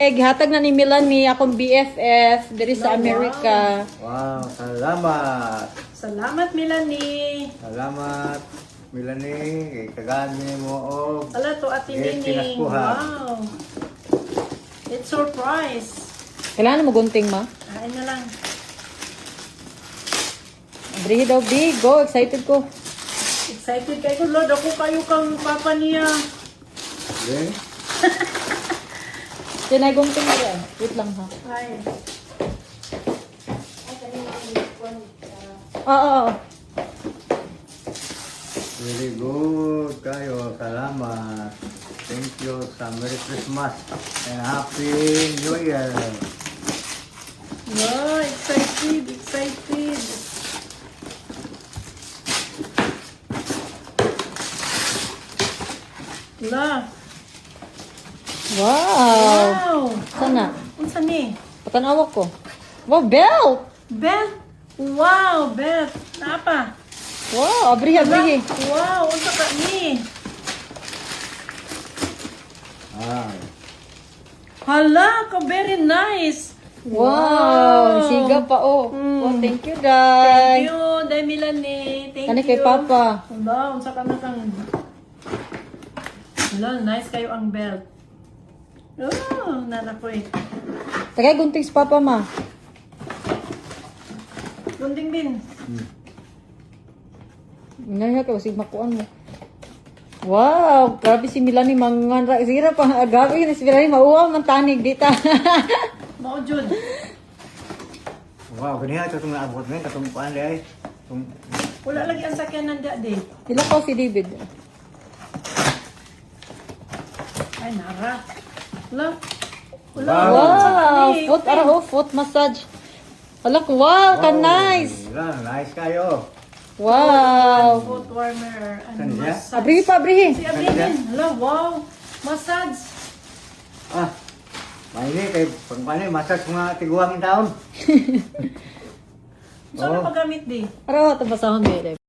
Gihatag na ni Melanie akong BFF diri sa Amerika. Wow, salamat. Salamat, Melanie. Salamat, Melanie. Kagani mo og Ala to Ate Nini. pinaskuhan. Wow. It's surprise. Kailangan mo gunting, ma? Kain na lang. Abrihi daw, big. Go, excited ko. Excited kayo ko, Lord. Ako kayo kang papa niya. Okay? Tinay gunting na rin. Wait lang, ha? Ay. Oo. Very good kayo. Salamat. Thank you sa Merry Christmas and Happy New Year. Wow, excited, excited. La. Wow. Wow. Sana. Unsa ni? Patanawak ko. Wow, belt! Beth. Wow, Beth. Napa? Wow, abrihi, abrihi. Wow, unsa ka ni? Ah, Hala, ka very nice. Wow, siga pa, oh. Wow, thank you, Thank Day. you, Day Melanie. Thank Ano you. kay Papa? Hala, unsa ka na kang... Hala, nice kayo ang belt. Oh, nana ko eh. Tagay gunting sa Papa, ma. Gunding din. Ngayon ka, sige makuan mo. Wow, grabe si Melanie mangan ra. Sige ra pa, grabe na si Melanie mauwaw ng tanig dita. Mao jud. wow, kaniya ito itong naabot ngayon. Katong paan ay. Wala lagi ang sakyanan da di. Ila ko si David. Ay, nara. Hala. Wala. Wow. Wow, foot ara oh, foot massage. Hala ko, wow, ka nice. Nice kayo. Wow. Foot warmer and Saan niya? massage. Abrihi pa, abrihi. Si Abrin. Hala, wow. Massage. Ah, mainit kay pagpani massage mga tiguang taon. Saan na paggamit di? Araw, ito basahon, babe.